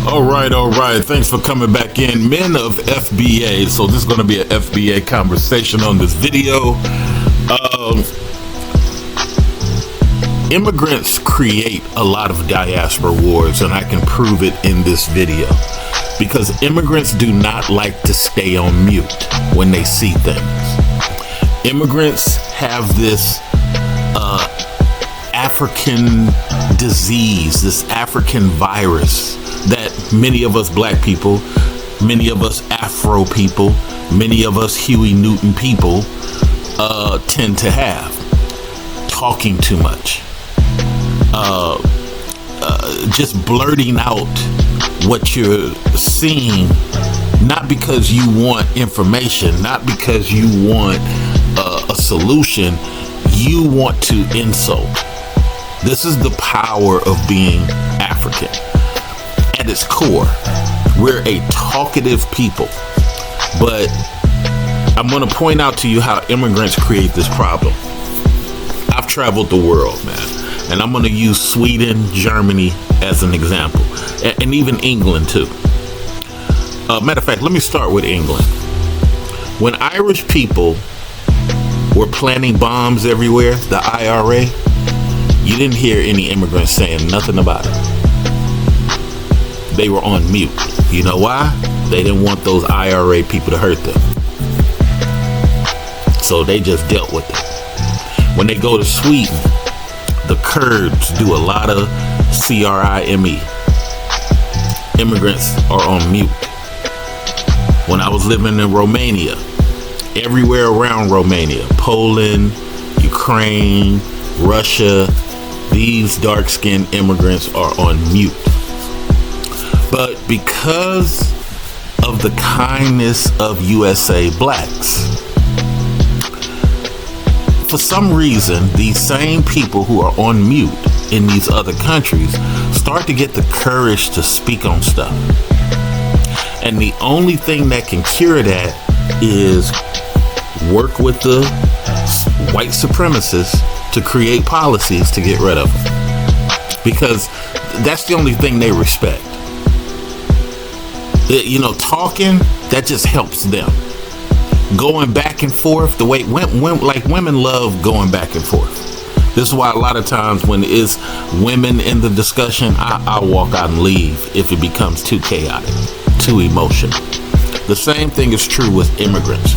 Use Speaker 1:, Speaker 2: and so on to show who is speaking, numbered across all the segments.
Speaker 1: All right. Thanks for coming back in, men of FBA. So this is going to be an FBA conversation on this video. Immigrants create a lot of diaspora wars, and I can prove it in this video. Because immigrants do not like to stay on mute when they see things. Immigrants have this African disease, this African virus that many of us black people, many of us Afro people, many of us Huey Newton people tend to have. Talking too much. Just blurting out what you're seeing, not because you want information, not because you want a solution, you want to insult. This is the power of being African. At its core, we're a talkative people. But I'm going to point out to you how immigrants create this problem. I've traveled the world, man. And I'm going to use Sweden, Germany as an example. And even England, too. Matter of fact, let me start with England. When Irish people were planting bombs everywhere, the IRA, you didn't hear any immigrants saying nothing about it. They were on mute. You know why? They didn't want those IRA people to hurt them. So they just dealt with it. When they go to Sweden, the Kurds do a lot of CRIME. Immigrants are on mute. When I was living in Romania, everywhere around Romania, Poland, Ukraine, Russia, these dark-skinned immigrants are on mute. But because of the kindness of USA blacks, for some reason, these same people who are on mute in these other countries start to get the courage to speak on stuff. And the only thing that can cure that is work with the white supremacists to create policies to get rid of them. Because that's the only thing they respect. Talking, that just helps them. Going back and forth, the way women love going back and forth. This is why a lot of times when it's women in the discussion, I'll walk out and leave if it becomes too chaotic, too emotional. The same thing is true with immigrants.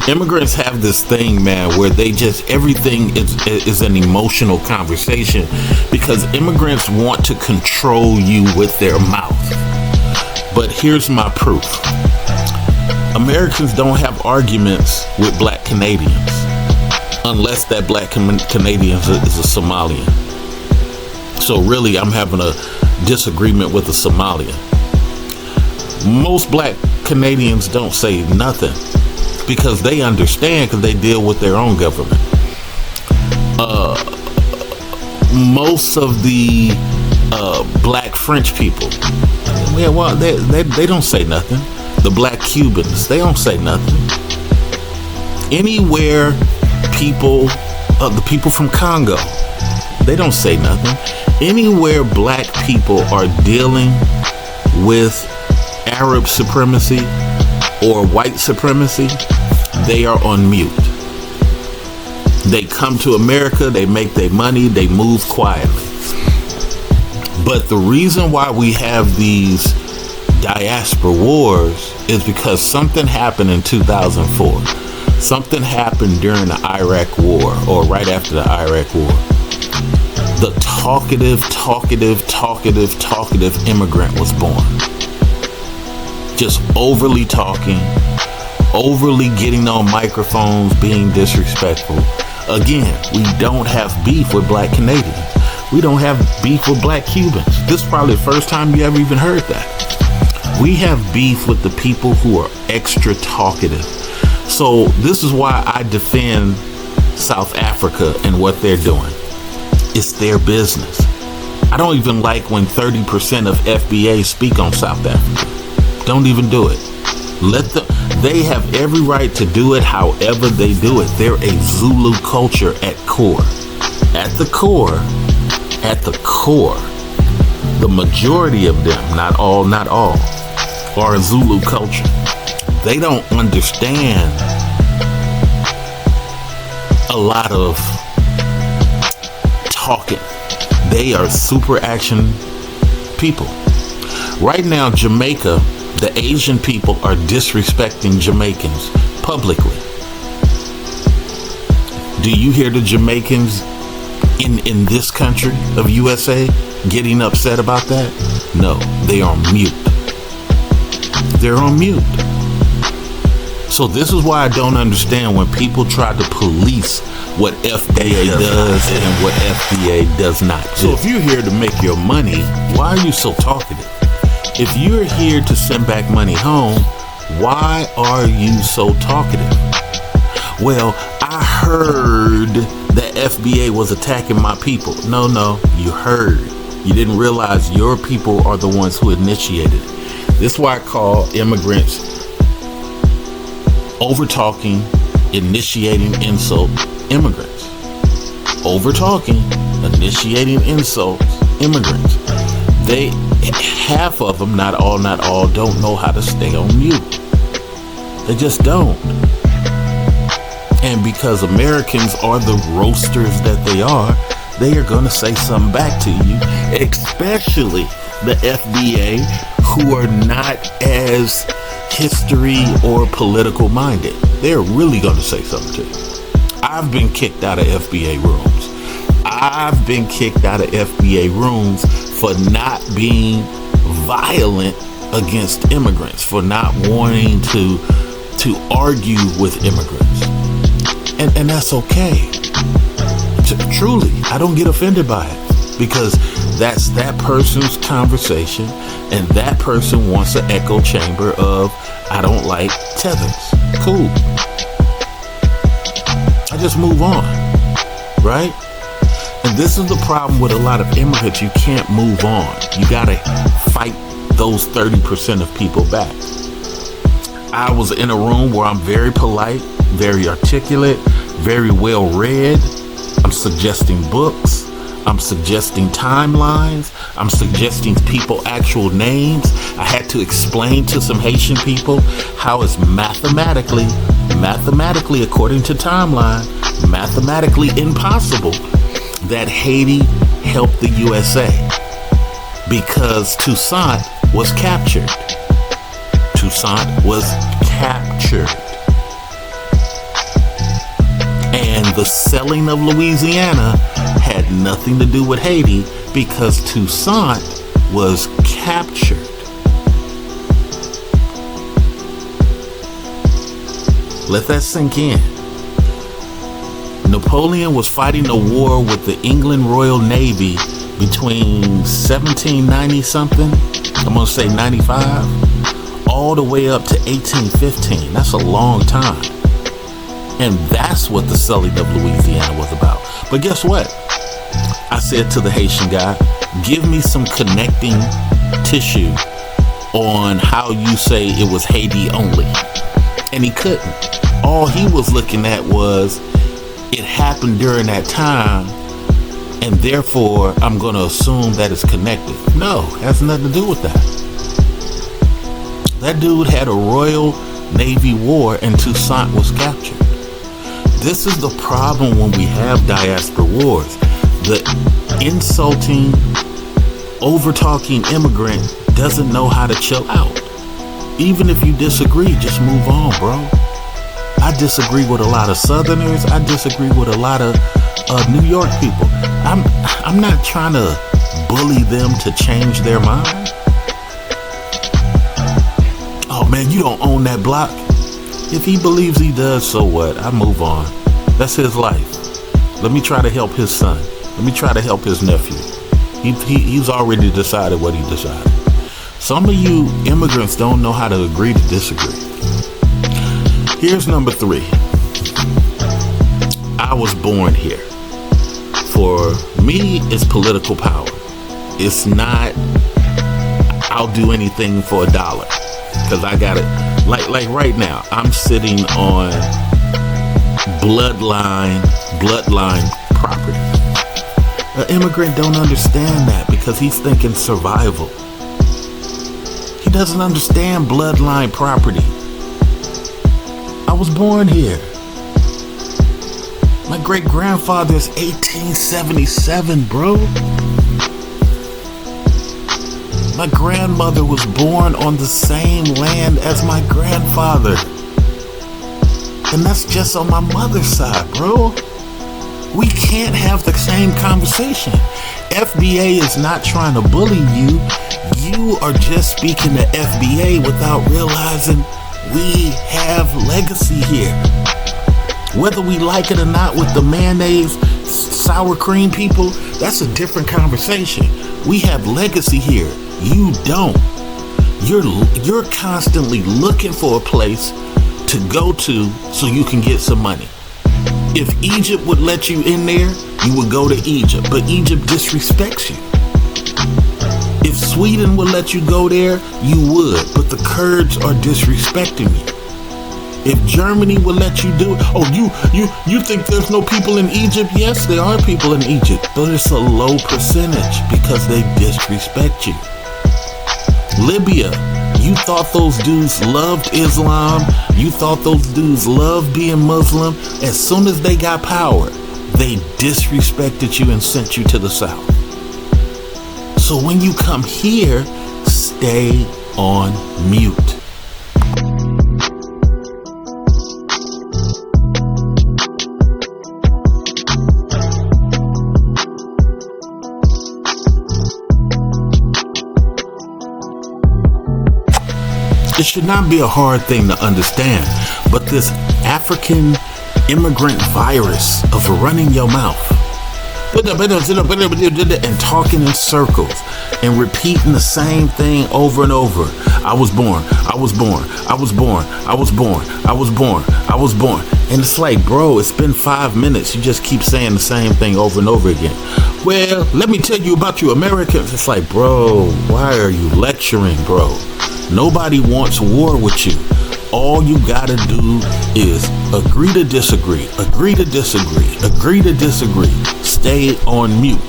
Speaker 1: Immigrants have this thing, man, where they just, everything is an emotional conversation because immigrants want to control you with their mouth. But here's my proof. Americans don't have arguments with black Canadians unless that black Canadian is a Somalian. So really, I'm having a disagreement with a Somalian. Most black Canadians don't say nothing because they understand, because they deal with their own government. Most of the black French people, they don't say nothing. The black Cubans, they don't say nothing. Anywhere the people from Congo, they don't say nothing. Anywhere black people are dealing with Arab supremacy or white supremacy, they are on mute. They come to America, they make their money, they move quietly. But the reason why we have these diaspora wars is because something happened in 2004. Something happened during the Iraq War or right after the Iraq War. The talkative immigrant was born. Just overly talking, overly getting on microphones, being disrespectful. Again, we don't have beef with black Canadians. We don't have beef with black Cubans. This is probably the first time you ever even heard that. We have beef with the people who are extra talkative. So this is why I defend South Africa and what they're doing. It's their business. I don't even like when 30% of FBA speak on South Africa. Don't even do it. They have every right to do it however they do it. They're a Zulu culture at core. At the core, the majority of them, not all, are Zulu culture. They don't understand a lot of talking. They are super action people. Right now, Jamaica, the Asian people are disrespecting Jamaicans publicly. Do you hear the Jamaicans in this country of USA getting upset about that? No, they are mute. They're on mute. So this is why I don't understand when people try to police what FBA does and what FBA does not do. So if you're here to make your money, why are you so talkative? If you're here to send back money home, why are you so talkative? Well, I heard that FBA was attacking my people. No, you heard. You didn't realize your people are the ones who initiated it. This is why I call immigrants over-talking, initiating insult immigrants. Over-talking, initiating insults immigrants. Half of them, not all, don't know how to stay on mute. They just don't. And because Americans are the roasters that they are going to say something back to you, especially the FBA, who are not as history or political minded. They're really going to say something to you. I've been kicked out of FBA rooms. I've been kicked out of FBA rooms for not being violent against immigrants, for not wanting to argue with immigrants. And that's okay. Truly, I don't get offended by it, because that's that person's conversation, and that person wants an echo chamber of, I don't like tethers. Cool. I just move on, right? And this is the problem with a lot of immigrants. You can't move on. You gotta fight those 30% of people back. I was in a room where I'm very polite, very articulate, very well read. I'm suggesting books. I'm suggesting timelines. I'm suggesting people actual names. I had to explain to some Haitian people how it's mathematically, according to timeline, mathematically impossible that Haiti helped the USA, because Toussaint was captured. Toussaint was captured. And the selling of Louisiana had nothing to do with Haiti, because Toussaint was captured. Let that sink in. Napoleon was fighting a war with the England Royal Navy between 1790 something, I'm gonna say 95, all the way up to 1815. That's a long time. And that's what the selling of Louisiana was about. But guess what? I said to the Haitian guy, give me some connecting tissue on how you say it was Haiti only. And he couldn't. All he was looking at was, it happened during that time, and therefore I'm going to assume that it's connected. No, it has nothing to do with that. That dude had a Royal Navy war, and Toussaint was captured. This is the problem when we have diaspora wars. The insulting, over-talking immigrant doesn't know how to chill out. Even if you disagree, just move on, bro. I disagree with a lot of Southerners. I disagree with a lot of New York people. I'm not trying to bully them to change their mind. Oh man, you don't own that block. If he believes he does, so what? I move on. That's his life. Let me try to help his son. Let me try to help his nephew. He's already decided what he decided. Some of you immigrants don't know how to agree to disagree. Here's number 3. I was born here. For me, it's political power. It's not, I'll do anything for $1, because I got it. Like right now, I'm sitting on bloodline property. An immigrant don't understand that because he's thinking survival. He doesn't understand bloodline property. I was born here. My great-grandfather is 1877, bro. My grandmother was born on the same land as my grandfather. And that's just on my mother's side, bro. We can't have the same conversation. FBA is not trying to bully you. You are just speaking to FBA without realizing we have legacy here. Whether we like it or not with the mayonnaise, sour cream people, that's a different conversation. We have legacy here. You don't. You're constantly looking for a place to go to so you can get some money. If Egypt would let you in there, you would go to Egypt, but Egypt disrespects you. If Sweden would let you go there, you would, but the Kurds are disrespecting you. If Germany would let you do it, you think there's no people in Egypt? Yes, there are people in Egypt, but it's a low percentage because they disrespect you. Libya, you thought those dudes loved Islam. You thought those dudes loved being Muslim. As soon as they got power, they disrespected you and sent you to the south. So when you come here, stay on mute. It should not be a hard thing to understand, but this African immigrant virus of running your mouth and talking in circles and repeating the same thing over and over. I was born, I was born, I was born, I was born, I was born, I was born. And it's like, bro, it's been 5 minutes. You just keep saying the same thing over and over again. Well, let me tell you about you Americans. It's like, bro, why are you lecturing, bro? Nobody wants war with you. All you gotta do is agree to disagree, agree to disagree, agree to disagree. Stay on mute.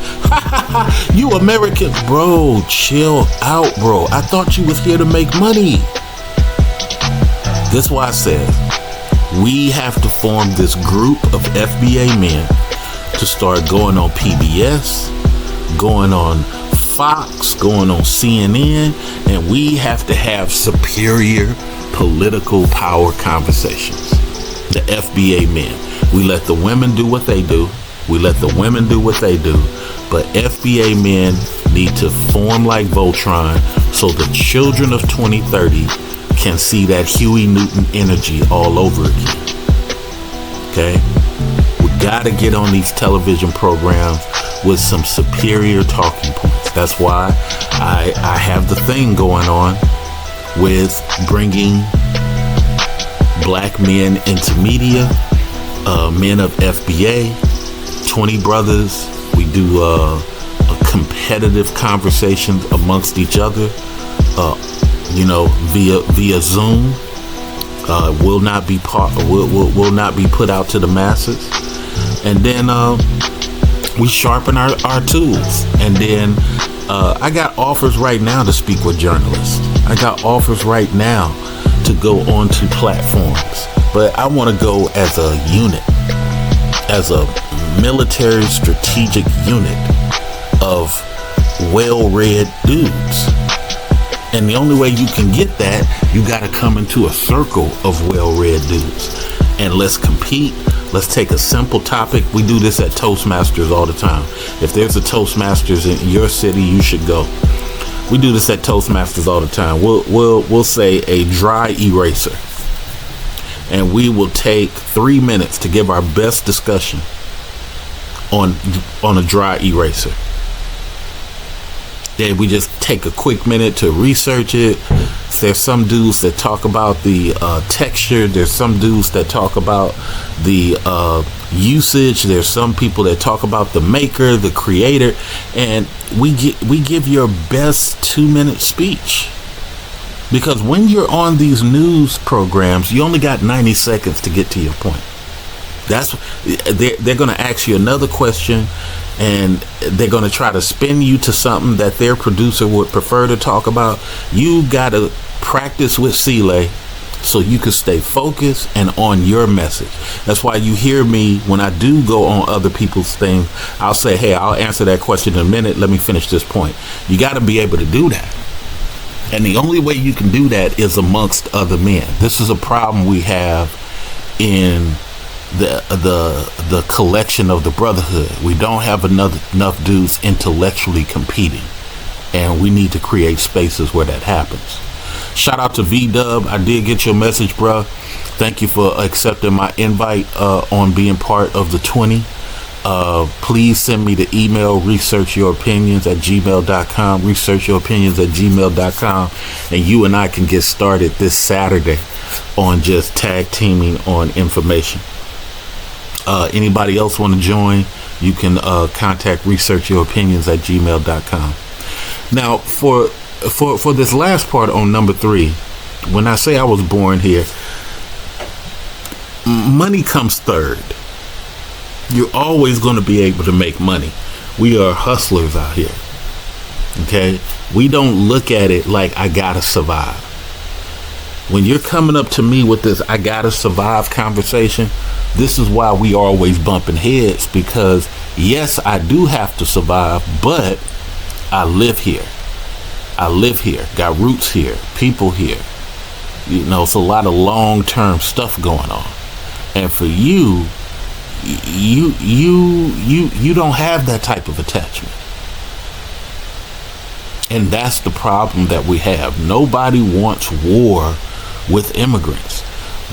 Speaker 1: You Americans, bro, chill out, bro. I thought you was here to make money. That's why I said we have to form this group of FBA men to start going on PBS, going on Fox, going on CNN, and we have to have superior political power conversations. The FBA men. We let the women do what they do. We let the women do what they do. But FBA men need to form like Voltron so the children of 2030 can see that Huey Newton energy all over again. Okay? We gotta get on these television programs with some superior talking points. That's why I have the thing going on with bringing black men into media, men of FBA, 20 brothers. We do a competitive conversations amongst each other, via Zoom. Will not be will not be put out to the masses, and then we sharpen our tools. And then I got offers right now to speak with journalists. I got offers right now to go onto platforms, but I want to go as a unit, as a military strategic unit of well-read dudes. And the only way you can get that, you got to come into a circle of well-read dudes. And let's compete. Let's take a simple topic. We do this at Toastmasters all the time. If there's a Toastmasters in your city, you should go. We do this at Toastmasters all the time. We'll say a dry eraser. And we will take 3 minutes to give our best discussion on a dry eraser. Then we just take a quick minute to research it. There's some dudes that talk about the texture. There's some dudes that talk about the usage. There's some people that talk about the maker, the creator, and we give your best 2-minute speech. Because when you're on these news programs, you only got 90 seconds to get to your point. They're going to ask you another question, and they're going to try to spin you to something that their producer would prefer to talk about. You got to practice with SIYEY so you can stay focused and on your message. That's why you hear me when I do go on other people's things. I'll say, hey, I'll answer that question in a minute. Let me finish this point. You got to be able to do that. And the only way you can do that is amongst other men. This is a problem we have in the collection of the brotherhood. We don't have enough dudes intellectually competing, and we need to create spaces where that happens. Shout out to V-Dub. I did get your message, bruh. Thank you for accepting my invite on being part of the 20. Please send me the email researchyyouropinions@gmail.com, researchyyouropinions@gmail.com, and you and I can get started this Saturday on just tag teaming on information. Anybody else want to join, you can contact researchyyouropinions@gmail.com. Now, for this last part on number 3, when I say I was born here, money comes third. You're always going to be able to make money. We are hustlers out here. Okay? We don't look at it like I gotta survive. When you're coming up to me with this I gotta survive conversation, this is why we are always bumping heads, because yes, I do have to survive, but I live here. I live here, got roots here, people here. You know, it's a lot of long-term stuff going on. And for you don't have that type of attachment. And that's the problem that we have. Nobody wants war with immigrants,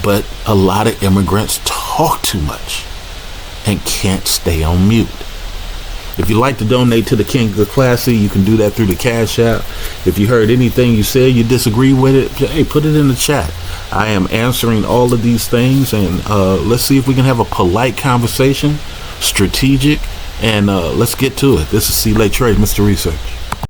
Speaker 1: but a lot of immigrants talk too much and can't stay on mute. If you'd like to donate to the King of Classy, you can do that through the Cash App. If you heard anything you said, you disagree with it, hey, put it in the chat. I am answering all of these things, and let's see if we can have a polite conversation, strategic, and let's get to it. This is SIYEYlETRE, Mr. Research.